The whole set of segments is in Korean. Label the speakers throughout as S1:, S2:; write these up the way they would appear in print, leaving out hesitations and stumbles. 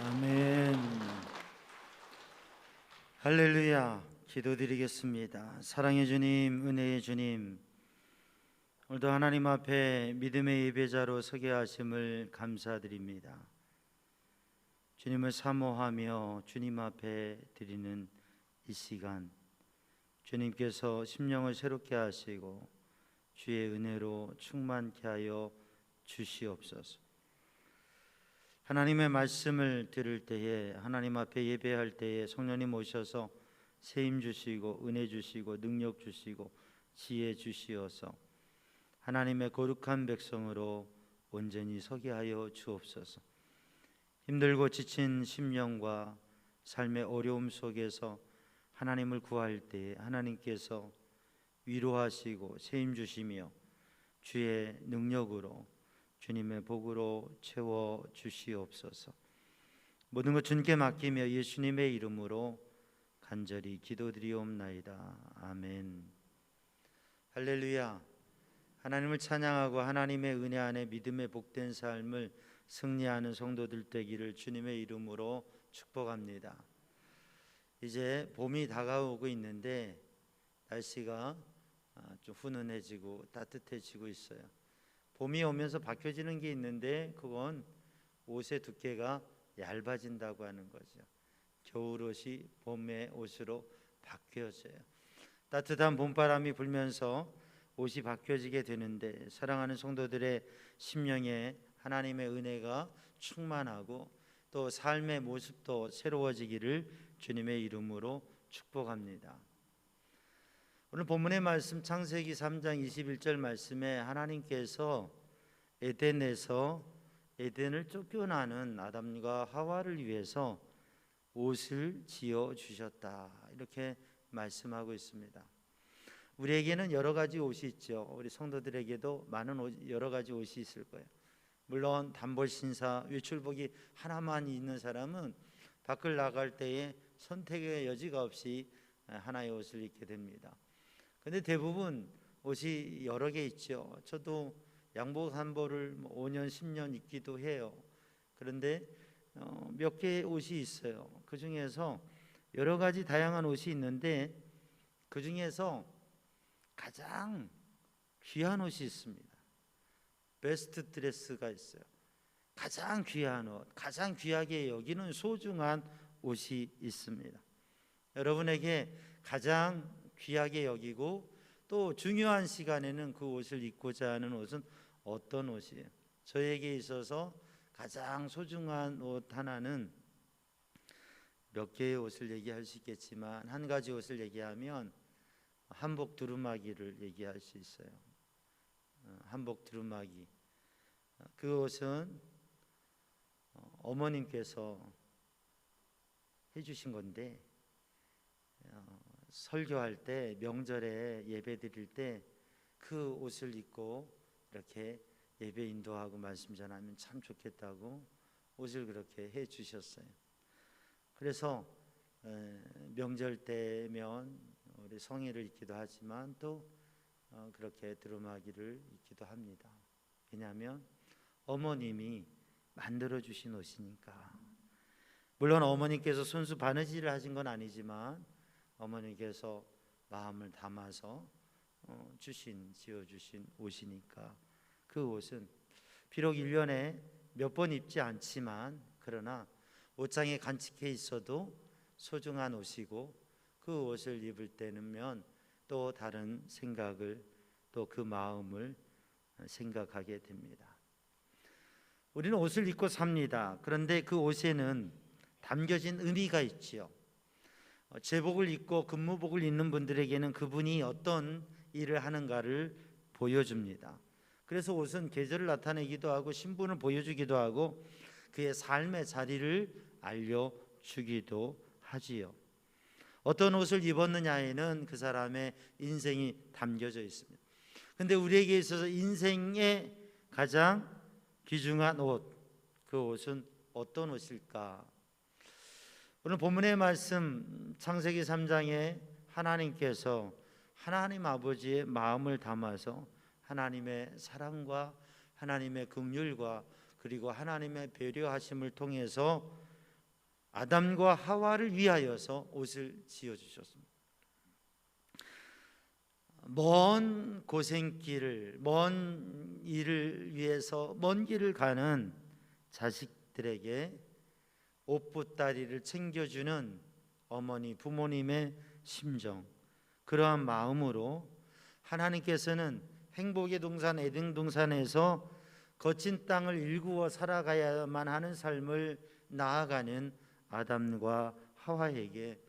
S1: 아멘. 할렐루야. 기도드리겠습니다. 사랑의 주님, 은혜의 주님, 오늘도 하나님 앞에 믿음의 예배자로 서게 하심을 감사드립니다. 주님을 사모하며 주님 앞에 드리는 이 시간, 주님께서 심령을 새롭게 하시고 주의 은혜로 충만케 하여 주시옵소서. 하나님의 말씀을 들을 때에, 하나님 앞에 예배할 때에 성령님 오셔서 세임 주시고 은혜 주시고 능력 주시고 지혜 주시어서 하나님의 거룩한 백성으로 온전히 서게 하여 주옵소서. 힘들고 지친 심령과 삶의 어려움 속에서 하나님을 구할 때에 하나님께서 위로하시고 세임 주시며 주의 능력으로 주님의 복으로 채워 주시옵소서. 모든 것 주님께 맡기며 예수님의 이름으로 간절히 기도드리옵나이다. 아멘. 할렐루야. 하나님을 찬양하고 하나님의 은혜 안에 믿음의 복된 삶을 승리하는 성도들 되기를 주님의 이름으로 축복합니다. 이제 봄이 다가오고 있는데 날씨가 좀 훈훈해지고 따뜻해지고 있어요. 봄이 오면서 바뀌어지는 게 있는데 그건 옷의 두께가 얇아진다고 하는 거죠. 겨울옷이 봄의 옷으로 바뀌어져요. 따뜻한 봄바람이 불면서 옷이 바뀌어지게 되는데 사랑하는 성도들의 심령에 하나님의 은혜가 충만하고 또 삶의 모습도 새로워지기를 주님의 이름으로 축복합니다. 오늘 본문의 말씀 창세기 3장 21절 말씀에 하나님께서 에덴에서 에덴을 쫓겨나는 아담과 하와를 위해서 옷을 지어 주셨다, 이렇게 말씀하고 있습니다. 우리에게는 여러 가지 옷이 있죠. 우리 성도들에게도 많은 여러 가지 옷이 있을 거예요. 물론 단벌 신사 외출복이 하나만 있는 사람은 밖을 나갈 때에 선택의 여지가 없이 하나의 옷을 입게 됩니다. 근데 대부분 옷이 여러 개 있죠. 저도 양복 한 벌을 5년 10년 입기도 해요. 그런데 몇 개의 옷이 있어요. 그 중에서 여러 가지 다양한 옷이 있는데 그 중에서 가장 귀한 옷이 있습니다. 베스트 드레스가 있어요. 가장 귀한 옷, 가장 귀하게 여기는 소중한 옷이 있습니다. 여러분에게 가장 귀하게 여기고 또 중요한 시간에는 그 옷을 입고자 하는 옷은 어떤 옷이에요? 저에게 있어서 가장 소중한 옷 하나는 몇 개의 옷을 얘기할 수 있겠지만 한 가지 옷을 얘기하면 한복 두루마기를 얘기할 수 있어요. 한복 두루마기. 그 옷은 어머님께서 해주신 건데 설교할 때 명절에 예배 드릴 때 그 옷을 입고 이렇게 예배 인도하고 말씀 전하면 참 좋겠다고 옷을 그렇게 해 주셨어요. 그래서 명절 때면 우리 성의를 입기도 하지만 또 그렇게 두루마기를 입기도 합니다. 왜냐하면 어머님이 만들어 주신 옷이니까. 물론 어머니께서 손수 바느질을 하신 건 아니지만 어머니께서 마음을 담아서 지어주신 옷이니까 그 옷은 비록 1년에 몇 번 입지 않지만 그러나 옷장에 간직해 있어도 소중한 옷이고 그 옷을 입을 때는 또 다른 생각을 또 그 마음을 생각하게 됩니다. 우리는 옷을 입고 삽니다. 그런데 그 옷에는 담겨진 의미가 있지요. 제복을 입고 근무복을 입는 분들에게는 그분이 어떤 일을 하는가를 보여줍니다. 그래서 옷은 계절을 나타내기도 하고 신분을 보여주기도 하고 그의 삶의 자리를 알려주기도 하지요. 어떤 옷을 입었느냐에는 그 사람의 인생이 담겨져 있습니다. 그런데 우리에게 있어서 인생의 가장 귀중한 옷, 그 옷은 어떤 옷일까? 오늘 본문의 말씀 창세기 3장에 하나님께서 하나님 아버지의 마음을 담아서 하나님의 사랑과 하나님의 긍휼과 그리고 하나님의 배려하심을 통해서 아담과 하와를 위하여서 옷을 지어 주셨습니다. 먼 고생길을, 먼 일을 위해서 먼 길을 가는 자식들에게 옷보따리를 챙겨주는 어머니, 부모님의 심정, 그러한 마음으로 하나님께서는 행복의 동산 에덴 동산에서 거친 땅을 일구어 살아가야만 하는 삶을 나아가는 아담과 하와에게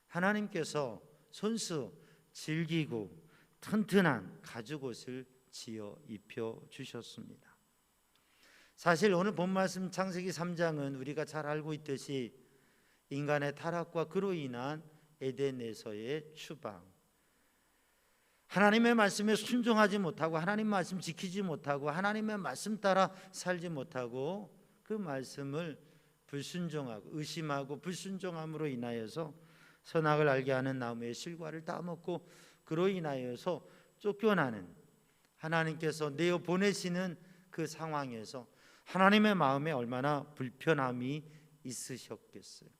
S1: 하나님께서 손수 질기고 튼튼한 가죽옷을 지어 입혀 주셨습니다. 사실 오늘 본 말씀 창세기 3장은 우리가 잘 알고 있듯이 인간의 타락과 그로 인한 에덴에서의 추방, 하나님의 말씀에 순종하지 못하고 하나님 말씀 지키지 못하고 하나님의 말씀 따라 살지 못하고 그 말씀을 불순종하고 의심하고 불순종함으로 인하여서 선악을 알게 하는 나무의 실과를 따먹고 그로 인하여서 쫓겨나는, 하나님께서 내어 보내시는 그 상황에서 하나님의 마음에 얼마나 불편함이 있으셨겠어요.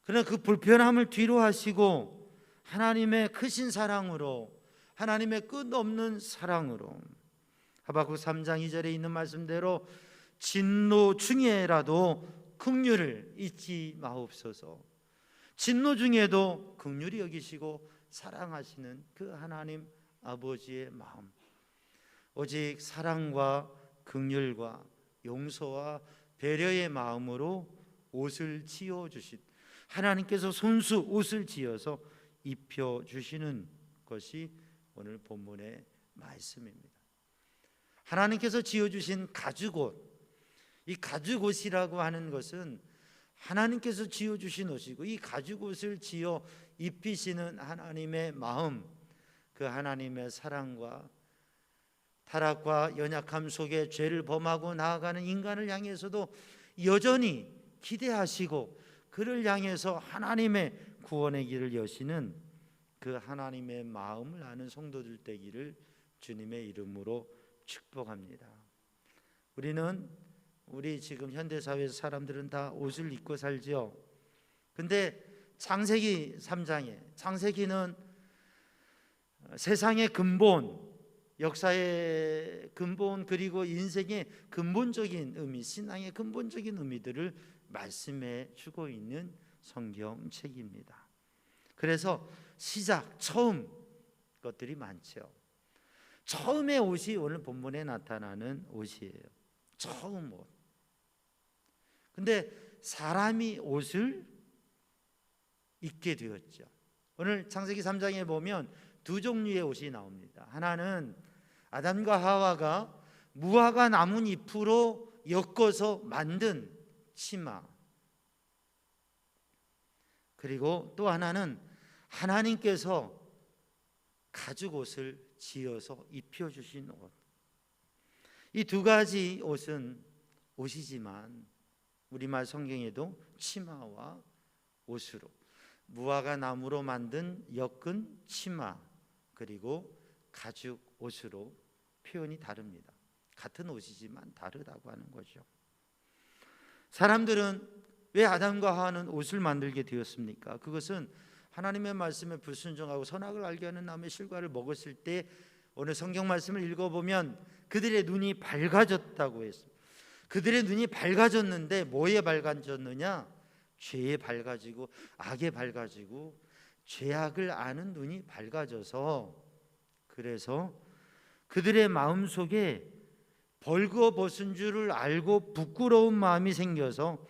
S1: 그러나 그 불편함을 뒤로 하시고 하나님의 크신 사랑으로, 하나님의 끝없는 사랑으로 하박국 3장 2절에 있는 말씀대로 진노 중에라도 긍휼을 잊지 마옵소서. 진노 중에도 긍휼히 여기시고 사랑하시는 그 하나님 아버지의 마음, 오직 사랑과 긍휼과 용서와 배려의 마음으로 옷을 지어 주신, 하나님께서 손수 옷을 지어서 입혀 주시는 것이 오늘 본문의 말씀입니다. 하나님께서 지어 주신 가죽옷, 이 가죽옷이라고 하는 것은 하나님께서 지어 주신 옷이고, 이 가죽옷을 지어 입히시는 하나님의 마음, 그 하나님의 사랑과 타락과 연약함 속에 죄를 범하고 나아가는 인간을 향해서도 여전히 기대하시고 그를 향해서 하나님의 구원의 길을 여시는 그 하나님의 마음을 아는 성도들 되기를 주님의 이름으로 축복합니다. 우리 지금 현대사회에서 사람들은 다 옷을 입고 살지요. 근데 창세기 3장에, 창세기는 세상의 근본, 역사의 근본, 그리고 인생의 근본적인 의미, 신앙의 근본적인 의미들을 말씀해 주고 있는 성경책입니다. 그래서 시작, 처음 것들이 많죠. 처음의 옷이 오늘 본문에 나타나는 옷이에요. 처음 옷. 근데 사람이 옷을 입게 되었죠. 오늘 창세기 3장에 보면 두 종류의 옷이 나옵니다. 하나는 아담과 하와가 무화과 나뭇잎으로 엮어서 만든 치마, 그리고 또 하나는 하나님께서 가죽옷을 지어서 입혀주신 옷. 이 두 가지 옷은 옷이지만 우리말 성경에도 치마와 옷으로, 무화과 나무로 만든 엮은 치마 그리고 가죽 옷으로 표현이 다릅니다. 같은 옷이지만 다르다고 하는 거죠. 사람들은 왜 아담과 하와는 옷을 만들게 되었습니까? 그것은 하나님의 말씀에 불순종하고 선악을 알게 하는 나무의 실과를 먹었을 때, 오늘 성경 말씀을 읽어보면 그들의 눈이 밝아졌다고 했습니다. 그들의 눈이 밝아졌는데 뭐에 밝아졌느냐? 죄에 밝아지고 악에 밝아지고 죄악을 아는 눈이 밝아져서, 그래서 그들의 마음속에 벌거벗은 줄을 알고 부끄러운 마음이 생겨서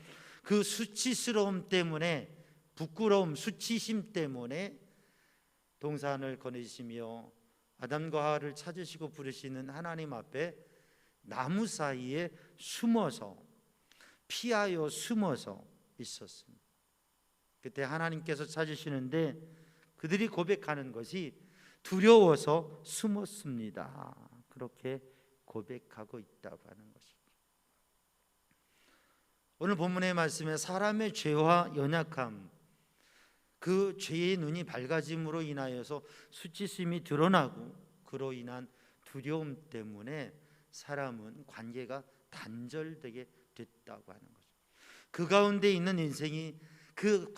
S1: 그 수치스러움 때문에, 부끄러움, 수치심 때문에 동산을 거느시며 아담과 하와를 찾으시고 부르시는 하나님 앞에 나무 사이에 숨어서, 피하여 숨어서 있었습니다. 그때 하나님께서 찾으시는데 그들이 고백하는 것이 두려워서 숨었습니다. 그렇게 고백하고 있다고 하는 것입니다. 오늘 본문의 말씀에 사람의 죄와 연약함, 그 죄의 눈이 밝아짐으로 인하여서 수치심이 드러나고 그로 인한 두려움 때문에 사람은 관계가 단절되게 됐다고 하는 거죠. 그 가운데 있는 인생이 그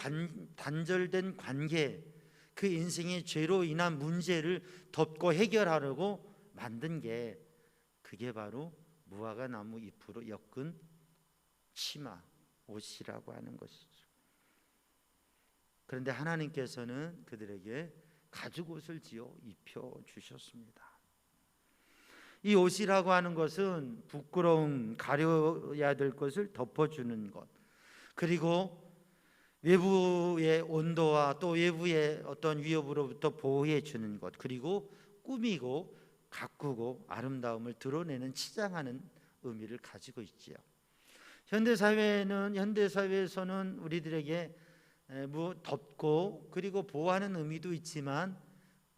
S1: 단절된 관계, 그 인생의 죄로 인한 문제를 덮고 해결하려고 만든 게 그게 바로 무화과 나무 잎으로 엮은 치마, 옷이라고 하는 것이죠. 그런데 하나님께서는 그들에게 가죽옷을 지어 입혀 주셨습니다. 이 옷이라고 하는 것은 부끄러움, 가려야 될 것을 덮어주는 것, 그리고 외부의 온도와 또 외부의 어떤 위협으로부터 보호해 주는 것, 그리고 꾸미고 가꾸고 아름다움을 드러내는, 치장하는 의미를 가지고 있지요. 현대사회에서는 우리들에게 덮고 그리고 보호하는 의미도 있지만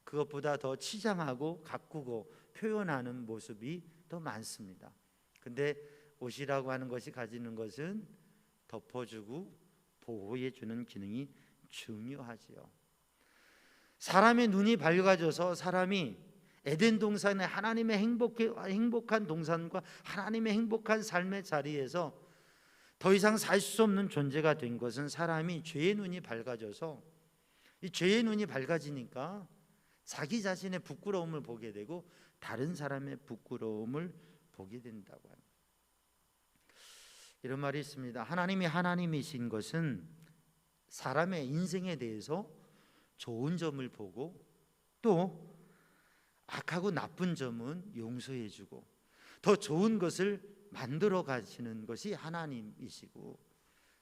S1: 그것보다 더 치장하고 가꾸고 표현하는 모습이 더 많습니다. 근데 옷이라고 하는 것이 가지는 것은 덮어주고 보호해주는 기능이 중요하지요. 사람의 눈이 밝아져서 사람이 에덴 동산의 하나님의 행복한 동산과 하나님의 행복한 삶의 자리에서 더 이상 살 수 없는 존재가 된 것은 사람이 죄의 눈이 밝아져서, 이 죄의 눈이 밝아지니까 자기 자신의 부끄러움을 보게 되고 다른 사람의 부끄러움을 보게 된다고 합니다. 이런 말이 있습니다. 하나님이 하나님이신 것은 사람의 인생에 대해서 좋은 점을 보고 또 악하고 나쁜 점은 용서해주고 더 좋은 것을 만들어 가시는 것이 하나님이시고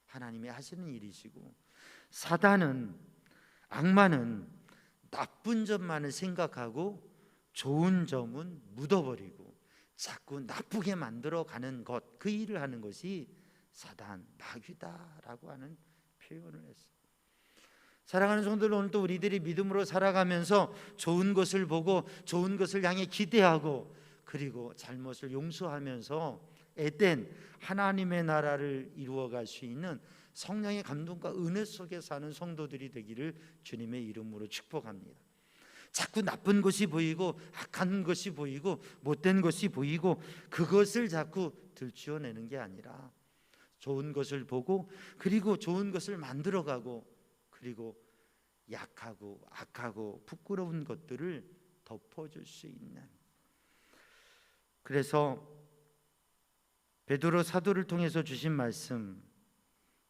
S1: 하나님이 하시는 일이시고, 사단은, 악마는 나쁜 점만을 생각하고 좋은 점은 묻어버리고 자꾸 나쁘게 만들어 가는 것, 그 일을 하는 것이 사단, 마귀다라고 하는 표현을 했어요. 사랑하는 성도들, 오늘도 우리들이 믿음으로 살아가면서 좋은 것을 보고 좋은 것을 향해 기대하고 그리고 잘못을 용서하면서 에덴 하나님의 나라를 이루어갈 수 있는 성령의 감동과 은혜 속에 사는 성도들이 되기를 주님의 이름으로 축복합니다. 자꾸 나쁜 것이 보이고 악한 것이 보이고 못된 것이 보이고 그것을 자꾸 들추어내는 게 아니라 좋은 것을 보고 그리고 좋은 것을 만들어가고 그리고 약하고 악하고 부끄러운 것들을 덮어줄 수 있는, 그래서 베드로 사도를 통해서 주신 말씀,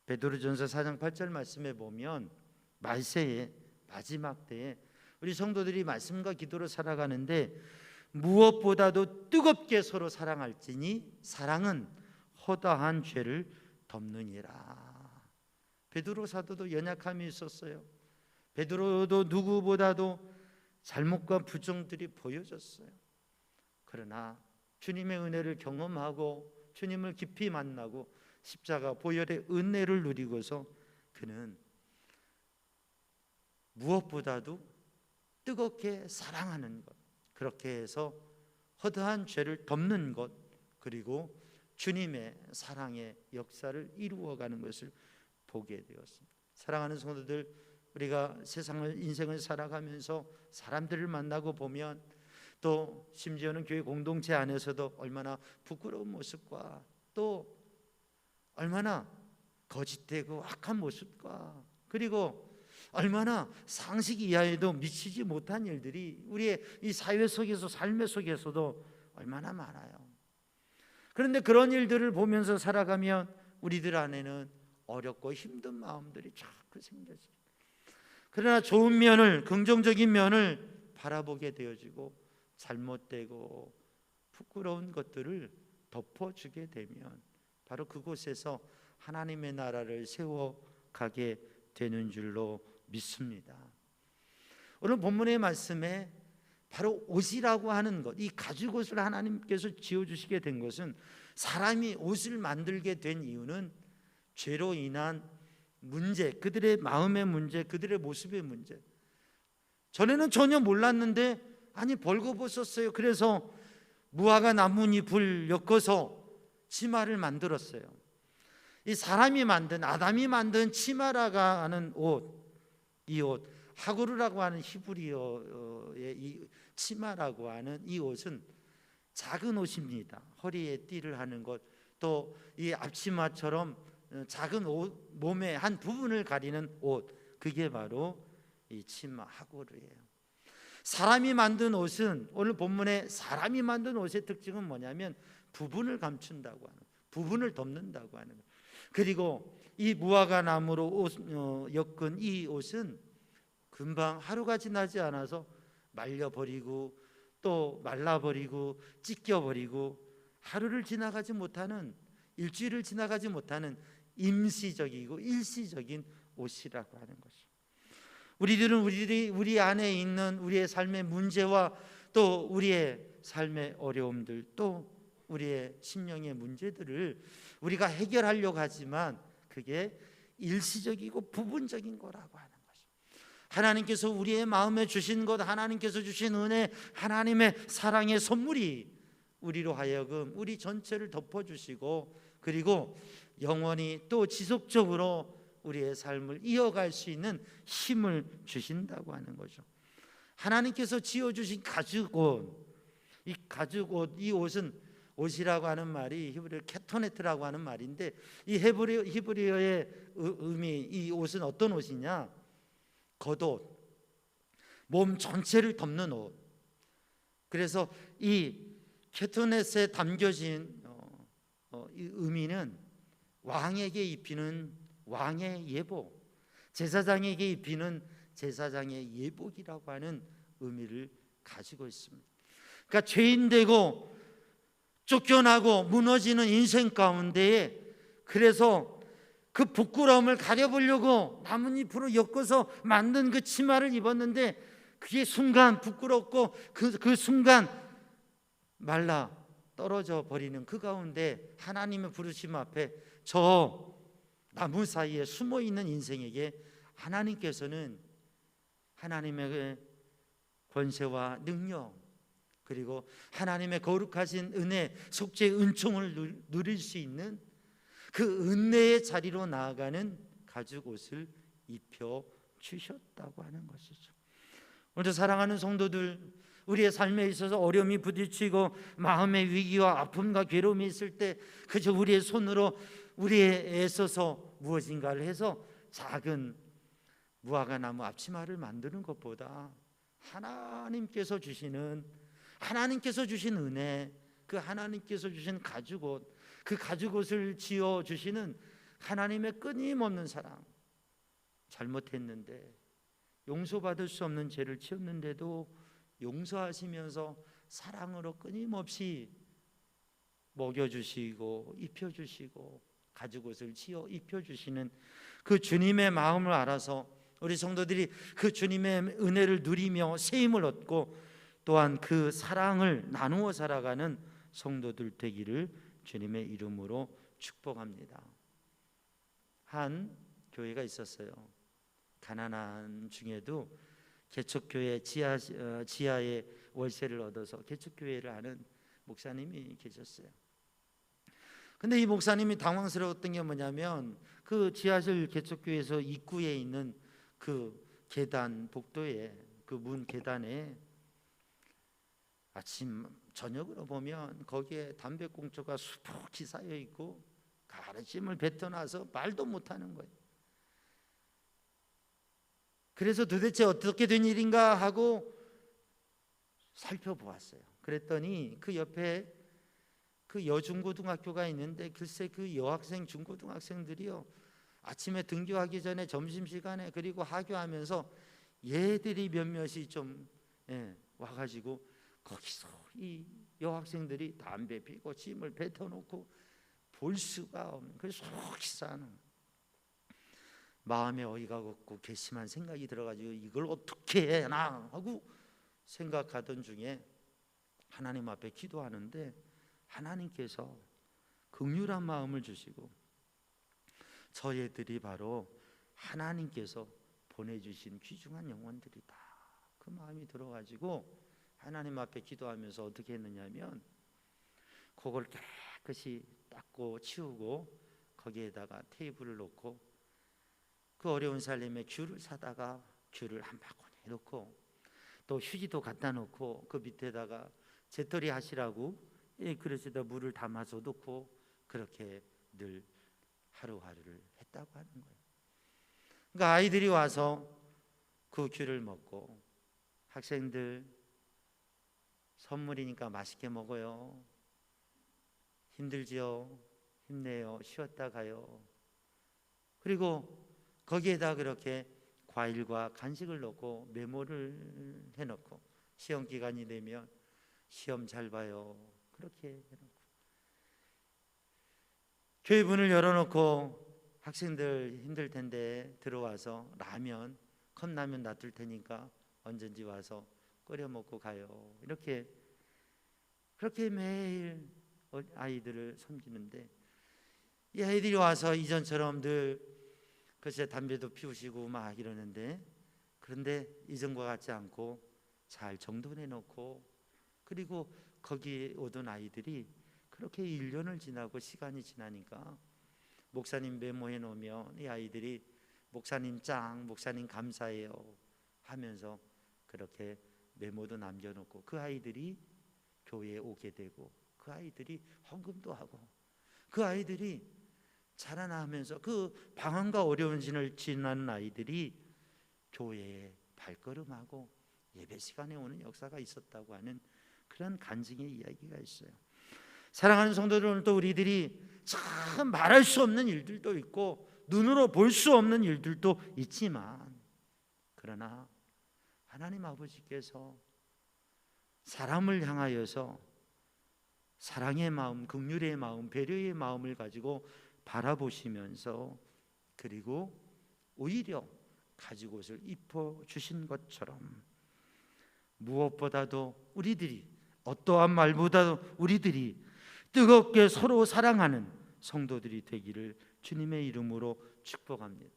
S1: 베드로전서 4장 8절 말씀에 보면 말세의 마지막 때에 우리 성도들이 말씀과 기도로 살아가는데 무엇보다도 뜨겁게 서로 사랑할지니 사랑은 허다한 죄를 덮느니라. 베드로 사도도 연약함이 있었어요. 베드로도 누구보다도 잘못과 부정들이 보여졌어요. 그러나 주님의 은혜를 경험하고 주님을 깊이 만나고 십자가 보혈의 은혜를 누리고서 그는 무엇보다도 뜨겁게 사랑하는 것, 그렇게 해서 허다한 죄를 덮는 것, 그리고 주님의 사랑의 역사를 이루어가는 것을 보게 되었습니다. 사랑하는 성도들, 우리가 인생을 살아가면서 사람들을 만나고 보면 또 심지어는 교회 공동체 안에서도 얼마나 부끄러운 모습과 또 얼마나 거짓되고 악한 모습과 그리고 얼마나 상식 이하에도 미치지 못한 일들이 우리의 이 사회 속에서, 삶의 속에서도 얼마나 많아요. 그런데 그런 일들을 보면서 살아가면 우리들 안에는 어렵고 힘든 마음들이 자꾸 생겨지고, 그러나 좋은 면을, 긍정적인 면을 바라보게 되어지고 잘못되고 부끄러운 것들을 덮어주게 되면 바로 그곳에서 하나님의 나라를 세워가게 되는 줄로 믿습니다. 오늘 본문의 말씀에 바로 옷이라고 하는 것, 이 가죽옷을 하나님께서 지어주시게 된 것은, 사람이 옷을 만들게 된 이유는 죄로 인한 문제, 그들의 마음의 문제, 그들의 모습의 문제. 전에는 전혀 몰랐는데 아니 벌거벗었어요. 그래서 무화과 나뭇잎을 엮어서 치마를 만들었어요. 이 사람이 만든, 아담이 만든 치마라고 하는 옷, 이 옷, 하구르라고 하는 히브리어의 이 치마라고 하는 이 옷은 작은 옷입니다. 허리에 띠를 하는 것, 또 이 앞치마처럼 작은 옷, 몸의 한 부분을 가리는 옷, 그게 바로 이 치마 하고르예요. 사람이 만든 옷은, 오늘 본문에 사람이 만든 옷의 특징은 뭐냐면 부분을 감춘다고 하는, 부분을 덮는다고 하는 거예요. 그리고 이 무화과 나무로 엮은 이 옷은 금방 하루가 지나지 않아서 말려버리고 또 말라버리고 찢겨버리고 하루를 지나가지 못하는, 일주일을 지나가지 못하는 임시적이고 일시적인 옷이라고 하는 것이죠. 우리들은 우리 안에 있는 우리의 삶의 문제와 또 우리의 삶의 어려움들, 또 우리의 심령의 문제들을 우리가 해결하려고 하지만 그게 일시적이고 부분적인 거라고 하는 것이죠. 하나님께서 우리의 마음에 주신 것, 하나님께서 주신 은혜, 하나님의 사랑의 선물이 우리로 하여금 우리 전체를 덮어주시고, 그리고 영원히 또 지속적으로 우리의 삶을 이어갈 수 있는 힘을 주신다고 하는 거죠. 하나님께서 지어주신 가죽옷, 이 가죽옷, 이 옷은, 옷이라고 하는 말이 히브리어 케토네트라고 하는 말인데, 이 히브리어의 의미, 이 옷은 어떤 옷이냐? 겉옷, 몸 전체를 덮는 옷. 그래서 이 케토넷에 담겨진 이 의미는 왕에게 입히는 왕의 예복, 제사장에게 입히는 제사장의 예복이라고 하는 의미를 가지고 있습니다. 그러니까 죄인 되고 쫓겨나고 무너지는 인생 가운데에, 그래서 그 부끄러움을 가려보려고 나뭇잎으로 엮어서 만든 그 치마를 입었는데, 그게 순간 부끄럽고 그 순간 말라 떨어져 버리는 그 가운데 하나님의 부르심 앞에 저 나무 사이에 숨어 있는 인생에게 하나님께서는 하나님의 권세와 능력, 그리고 하나님의 거룩하신 은혜, 속죄의 은총을 누릴 수 있는 그 은혜의 자리로 나아가는 가죽 옷을 입혀 주셨다고 하는 것이죠. 오늘도 사랑하는 성도들, 우리의 삶에 있어서 어려움이 부딪히고 마음의 위기와 아픔과 괴로움이 있을 때 그저 우리의 손으로 우리의 애써서 무엇인가를 해서 작은 무화과 나무 앞치마를 만드는 것보다 하나님께서 주신 은혜, 그 하나님께서 주신 가죽옷, 그 가죽옷을 지어 주시는 하나님의 끊임없는 사랑, 잘못했는데 용서받을 수 없는 죄를 지었는데도 용서하시면서 사랑으로 끊임없이 먹여주시고 입혀주시고 가죽옷을 지어 입혀주시는 그 주님의 마음을 알아서 우리 성도들이 그 주님의 은혜를 누리며 세임을 얻고 또한 그 사랑을 나누어 살아가는 성도들 되기를 주님의 이름으로 축복합니다. 한 교회가 있었어요. 가난한 중에도 개척교회 지하에 월세를 얻어서 개척교회를 하는 목사님이 계셨어요. 근데 이 목사님이 당황스러웠던 게 뭐냐면, 그 지하실 개척교회에서 입구에 있는 그 계단, 복도에 그 문 계단에 아침 저녁으로 보면 거기에 담배꽁초가 수북히 쌓여 있고 가르침을 뱉어놔서 말도 못하는 거예요. 그래서 도대체 어떻게 된 일인가 하고 살펴보았어요. 그랬더니 그 옆에 그 여중고등학교가 있는데, 글쎄 그 여학생 중고등학생들이요, 아침에 등교하기 전에 점심시간에 그리고 하교하면서 얘들이 몇몇이 좀 와가지고 거기서 이 여학생들이 담배 피고 침을 뱉어놓고 볼 수가 없는, 그 속이 싸는 마음에 어이가 없고 괘씸한 생각이 들어가지고 이걸 어떻게 해나 하고 생각하던 중에 하나님 앞에 기도하는데 하나님께서 긍휼한 마음을 주시고 저 애들이 바로 하나님께서 보내주신 귀중한 영혼들이다, 그 마음이 들어가지고 하나님 앞에 기도하면서 어떻게 했느냐면, 그걸 깨끗이 닦고 치우고 거기에다가 테이블을 놓고 그 어려운 살림에 귤을 사다가 귤을 한 바구니 놓고 또 휴지도 갖다 놓고 그 밑에다가 재떨이 하시라고 그릇에다 물을 담아서 놓고 그렇게 늘 하루하루를 했다고 하는 거예요. 그러니까 아이들이 와서 그 귤을 먹고, 학생들 선물이니까 맛있게 먹어요. 힘들지요? 힘내요. 쉬었다 가요. 그리고 거기에다 그렇게 과일과 간식을 넣고 메모를 해놓고, 시험 기간이 되면 시험 잘 봐요. 그렇게 해놓고, 교회 문을 열어놓고 학생들 힘들 텐데 들어와서 라면, 컵라면 놔둘 테니까 언제든지 와서 끓여 먹고 가요. 그렇게 매일 아이들을 섬기는데, 이 아이들이 와서 이전처럼 늘 글쎄 담배도 피우시고 막 이러는데, 그런데 이전과 같지 않고 잘 정돈해 놓고, 그리고 거기에 오던 아이들이 그렇게 1년을 지나고 시간이 지나니까 목사님 메모해 놓으면 이 아이들이 목사님 짱, 목사님 감사해요 하면서 그렇게 메모도 남겨놓고, 그 아이들이 교회에 오게 되고, 그 아이들이 헌금도 하고, 그 아이들이 자라나면서 그 방황과 어려운 시간을 지나는 아이들이 교회에 발걸음하고 예배 시간에 오는 역사가 있었다고 하는 그런 간증의 이야기가 있어요. 사랑하는 성도들, 오늘 또 우리들이 참 말할 수 없는 일들도 있고 눈으로 볼 수 없는 일들도 있지만, 그러나 하나님 아버지께서 사람을 향하여서 사랑의 마음, 긍휼의 마음, 배려의 마음을 가지고 바라보시면서, 그리고 오히려 가죽옷을 입혀 주신 것처럼 무엇보다도 우리들이, 어떠한 말보다도 우리들이 뜨겁게 서로 사랑하는 성도들이 되기를 주님의 이름으로 축복합니다.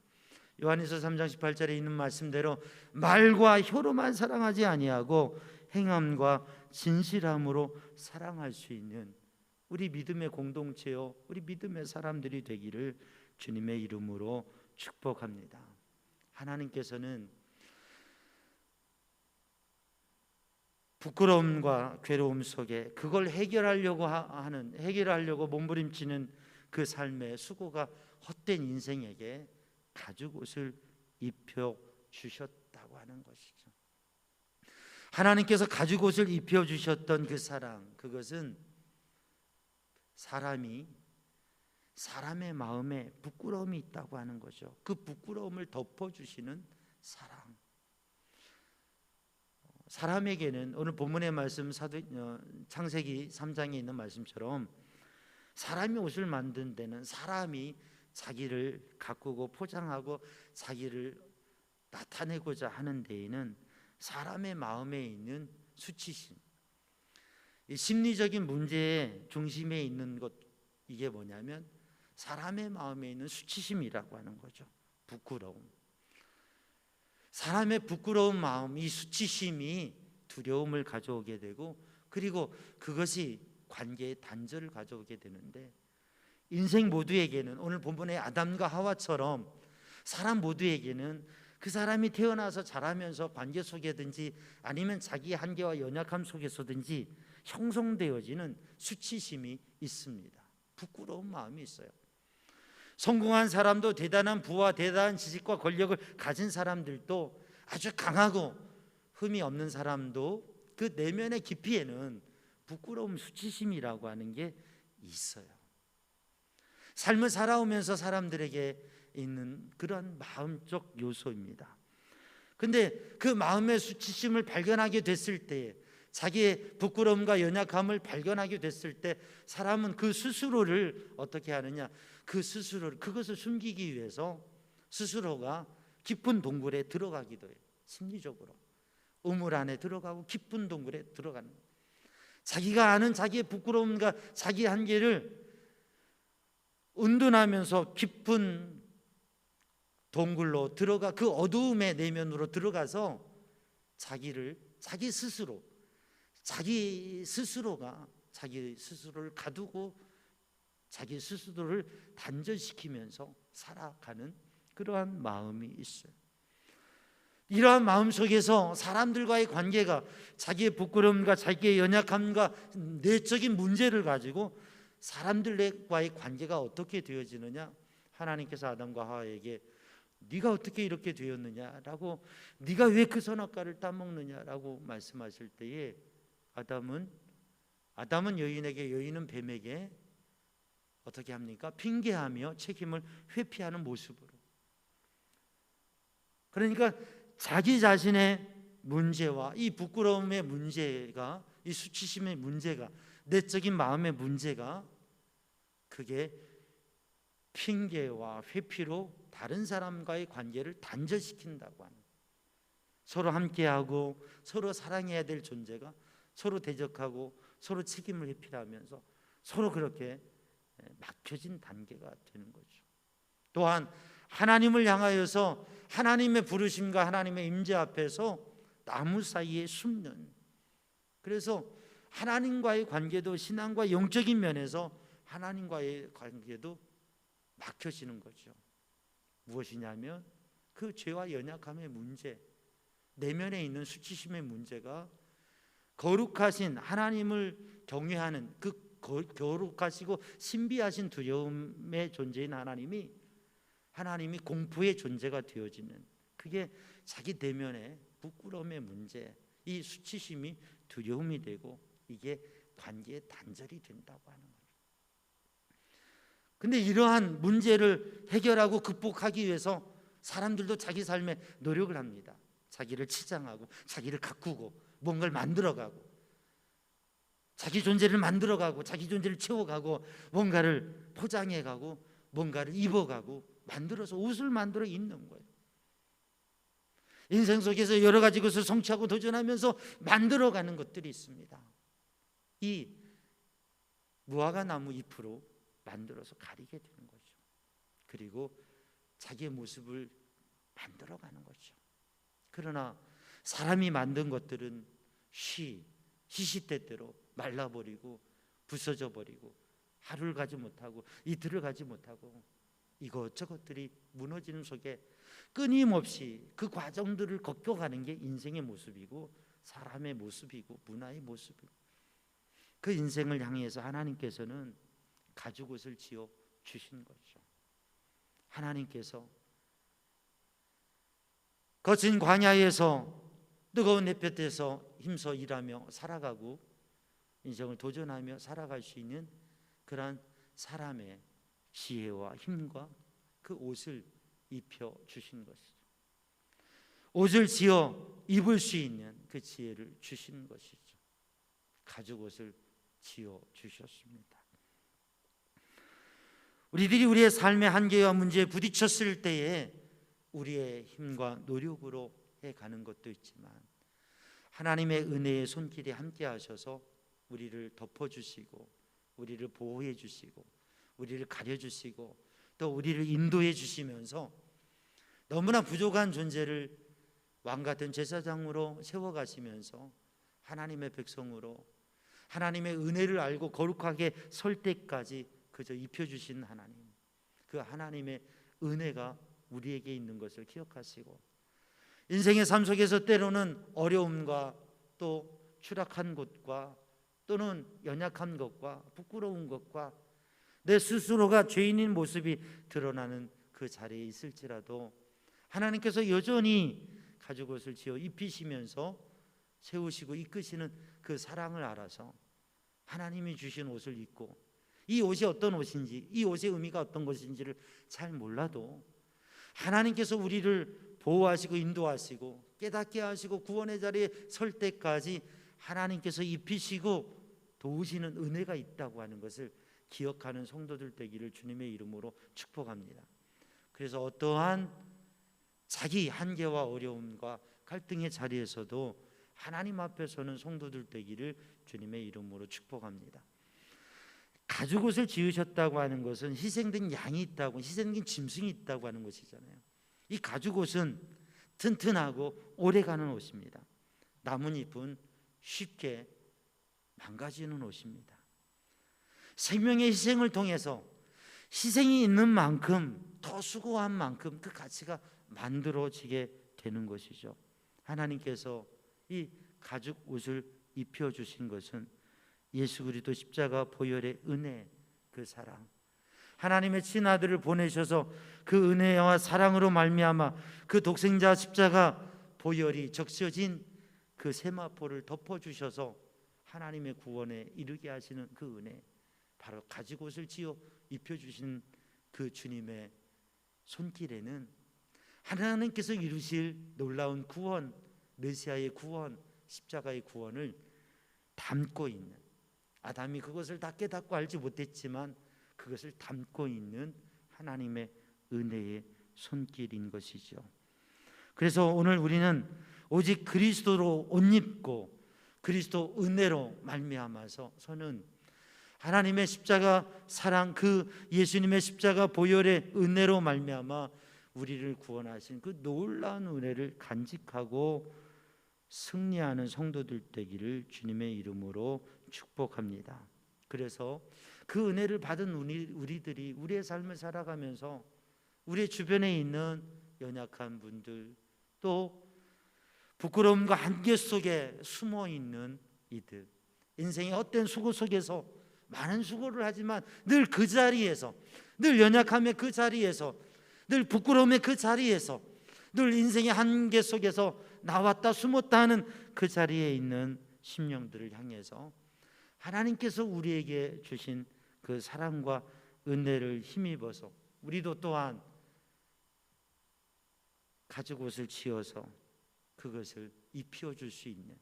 S1: 요한일서 3장 18절에 있는 말씀대로 말과 혀로만 사랑하지 아니하고 행함과 진실함으로 사랑할 수 있는 우리 믿음의 공동체요, 우리 믿음의 사람들이 되기를 주님의 이름으로 축복합니다. 하나님께서는 부끄러움과 괴로움 속에 그걸 해결하려고 몸부림치는 그 삶의 수고가 헛된 인생에게 가죽옷을 입혀 주셨다고 하는 것이죠. 하나님께서 가죽옷을 입혀 주셨던 그 사랑, 그것은 사람의 마음에 부끄러움이 있다고 하는 거죠. 그 부끄러움을 덮어주시는 사랑. 사람에게는 오늘 본문의 말씀 창세기 3장에 있는 말씀처럼 사람이 옷을 만든 데는 사람이 자기를 가꾸고 포장하고 자기를 나타내고자 하는 데에는 사람의 마음에 있는 수치심, 이 심리적인 문제의 중심에 있는 것, 이게 뭐냐면 사람의 마음에 있는 수치심이라고 하는 거죠. 부끄러움. 사람의 부끄러운 마음, 이 수치심이 두려움을 가져오게 되고, 그리고 그것이 관계의 단절을 가져오게 되는데, 인생 모두에게는 오늘 본문의 아담과 하와처럼 사람 모두에게는 그 사람이 태어나서 자라면서 관계 속에든지 아니면 자기의 한계와 연약함 속에서든지 형성되어지는 수치심이 있습니다. 부끄러운 마음이 있어요. 성공한 사람도, 대단한 부와 대단한 지식과 권력을 가진 사람들도, 아주 강하고 흠이 없는 사람도 그 내면의 깊이에는 부끄러움, 수치심이라고 하는 게 있어요. 삶을 살아오면서 사람들에게 있는 그런 마음적 요소입니다. 근데 그 마음의 수치심을 발견하게 됐을 때, 자기의 부끄러움과 연약함을 발견하게 됐을 때 사람은 그 스스로를 어떻게 하느냐, 그것을 숨기기 위해서 스스로가 깊은 동굴에 들어가기도 해요. 심리적으로 우물 안에 들어가고 깊은 동굴에 들어가는 거예요. 자기가 아는 자기의 부끄러움과 자기의 한계를 은둔하면서 깊은 동굴로 들어가, 그 어두움의 내면으로 들어가서 자기 스스로가 자기 스스로를 가두고 자기 스스로를 단절시키면서 살아가는 그러한 마음이 있어요. 이러한 마음 속에서 사람들과의 관계가 자기의 부끄러움과 자기의 연약함과 내적인 문제를 가지고 사람들과의 관계가 어떻게 되어지느냐 하나님께서 아담과 하와에게 네가 어떻게 이렇게 되었느냐라고, 네가 왜 그 선악과를 따먹느냐라고 말씀하실 때에 아담은 여인에게, 여인은 뱀에게 어떻게 합니까? 핑계하며 책임을 회피하는 모습으로. 그러니까 자기 자신의 문제와 이 부끄러움의 문제가, 이 수치심의 문제가, 내적인 마음의 문제가, 그게 핑계와 회피로 다른 사람과의 관계를 단절시킨다고 하는, 서로 함께하고 서로 사랑해야 될 존재가 서로 대적하고 서로 책임을 회피하면서 서로 그렇게 막혀진 단계가 되는 거죠. 또한 하나님을 향하여서 하나님의 부르심과 하나님의 임재 앞에서 나무 사이에 숨는, 그래서 하나님과의 관계도, 신앙과 영적인 면에서 하나님과의 관계도 막혀지는 거죠. 무엇이냐면 그 죄와 연약함의 문제, 내면에 있는 수치심의 문제가 거룩하신 하나님을 경외하는 그 거룩하시고 신비하신 두려움의 존재인 하나님이 공포의 존재가 되어지는, 그게 자기 내면의 부끄러움의 문제, 이 수치심이 두려움이 되고 이게 관계의 단절이 된다고 하는 거예요. 근데 이러한 문제를 해결하고 극복하기 위해서 사람들도 자기 삶에 노력을 합니다. 자기를 치장하고 자기를 가꾸고 뭔가를 만들어가고 자기 존재를 만들어가고 자기 존재를 채워가고 뭔가를 포장해가고 뭔가를 입어가고 만들어서 옷을 만들어 입는 거예요. 인생 속에서 여러 가지 것을 성취하고 도전하면서 만들어가는 것들이 있습니다. 이 무화과 나무 잎으로 만들어서 가리게 되는 거죠. 그리고 자기의 모습을 만들어가는 거죠. 그러나 사람이 만든 것들은 시시때때로 말라버리고 부서져 버리고 하루를 가지 못하고 이틀을 가지 못하고 이것저것들이 무너지는 속에 끊임없이 그 과정들을 겪어가는 게 인생의 모습이고 사람의 모습이고 문화의 모습이고, 그 인생을 향해서 하나님께서는 가죽옷을 지어 주신 거죠. 하나님께서 거친 광야에서 뜨거운 햇볕에서 힘써 일하며 살아가고 인생을 도전하며 살아갈 수 있는 그러한 사람의 지혜와 힘과 그 옷을 입혀 주신 것이죠. 옷을 지어 입을 수 있는 그 지혜를 주신 것이죠. 가죽옷을 지어 주셨습니다. 우리들이 우리의 삶의 한계와 문제에 부딪혔을 때에 우리의 힘과 노력으로 해가는 것도 있지만 하나님의 은혜의 손길이 함께 하셔서 우리를 덮어주시고 우리를 보호해 주시고 우리를 가려주시고 또 우리를 인도해 주시면서 너무나 부족한 존재를 왕같은 제사장으로 세워가시면서 하나님의 백성으로 하나님의 은혜를 알고 거룩하게 설 때까지 그저 입혀주신 하나님, 그 하나님의 은혜가 우리에게 있는 것을 기억하시고 인생의 삶 속에서 때로는 어려움과 또 추락한 것과 또는 연약한 것과 부끄러운 것과 내 스스로가 죄인인 모습이 드러나는 그 자리에 있을지라도 하나님께서 여전히 가죽옷을 지어 입히시면서 세우시고 이끄시는 그 사랑을 알아서 하나님이 주신 옷을 입고 이 옷이 어떤 옷인지 이 옷의 의미가 어떤 것인지를 잘 몰라도 하나님께서 우리를 보호하시고 인도하시고 깨닫게 하시고 구원의 자리에 설 때까지 하나님께서 입히시고 도우시는 은혜가 있다고 하는 것을 기억하는 성도들 되기를 주님의 이름으로 축복합니다. 그래서 어떠한 자기 한계와 어려움과 갈등의 자리에서도 하나님 앞에 서는 성도들 되기를 주님의 이름으로 축복합니다. 가죽옷을 지으셨다고 하는 것은 희생된 양이 있다고, 희생된 짐승이 있다고 하는 것이잖아요. 이 가죽옷은 튼튼하고 오래가는 옷입니다. 나뭇잎은 쉽게 망가지는 옷입니다. 생명의 희생을 통해서 희생이 있는 만큼 더 수고한 만큼 그 가치가 만들어지게 되는 것이죠. 하나님께서 이 가죽 옷을 입혀주신 것은 예수 그리스도 십자가 보혈의 은혜, 그 사랑, 하나님의 친아들을 보내셔서 그 은혜와 사랑으로 말미암아 그 독생자 십자가 보혈이 적셔진 그 세마포를 덮어주셔서 하나님의 구원에 이르게 하시는 그 은혜, 바로 가죽옷을 지어 입혀주신 그 주님의 손길에는 하나님께서 이루실 놀라운 구원, 메시아의 구원, 십자가의 구원을 담고 있는, 아담이 그것을 다 깨닫고 알지 못했지만 그것을 담고 있는 하나님의 은혜의 손길인 것이죠. 그래서 오늘 우리는 오직 그리스도로 옷 입고 그리스도 은혜로 말미암아서는 하나님의 십자가 사랑, 그 예수님의 십자가 보혈의 은혜로 말미암아 우리를 구원하신 그 놀라운 은혜를 간직하고 승리하는 성도들 되기를 주님의 이름으로 축복합니다. 그래서 그 은혜를 받은 우리들이 우리의 삶을 살아가면서 우리 주변에 있는 연약한 분들, 또 부끄러움과 한계 속에 숨어 있는 이들, 인생의 헛된 수고 속에서 많은 수고를 하지만 늘 그 자리에서, 늘 연약함의 그 자리에서, 늘 부끄러움의 그 자리에서, 늘 인생의 한계 속에서 나왔다 숨었다 하는 그 자리에 있는 심령들을 향해서 하나님께서 우리에게 주신 그 사랑과 은혜를 힘입어서 우리도 또한 가죽옷을 지어서 그것을 입혀 줄 수 있는,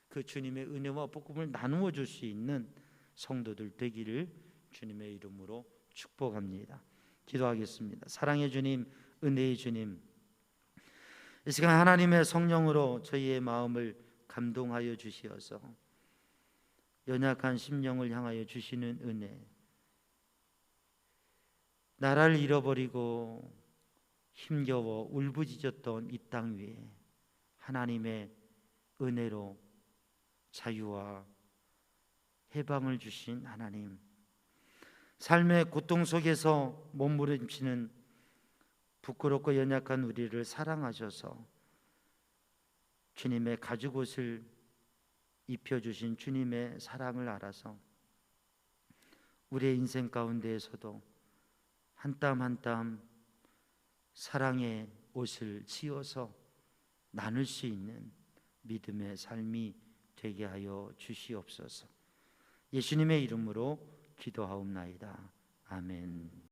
S1: 그 주님의 은혜와 복음을 나누어 줄 수 있는 성도들 되기를 주님의 이름으로 축복합니다. 기도하겠습니다. 사랑의 주님, 은혜의 주님, 이 시간 하나님의 성령으로 저희의 마음을 감동하여 주시어서 연약한 심령을 향하여 주시는 은혜, 나라를 잃어버리고 힘겨워 울부짖었던 이 땅 위에 하나님의 은혜로 자유와 해방을 주신 하나님, 삶의 고통 속에서 몸부림치는 부끄럽고 연약한 우리를 사랑하셔서 주님의 가죽옷을 입혀주신 주님의 사랑을 알아서 우리의 인생 가운데에서도 한 땀 한 땀 사랑의 옷을 지어서 나눌 수 있는 믿음의 삶이 되게 하여 주시옵소서. 예수님의 이름으로 기도하옵나이다. 아멘.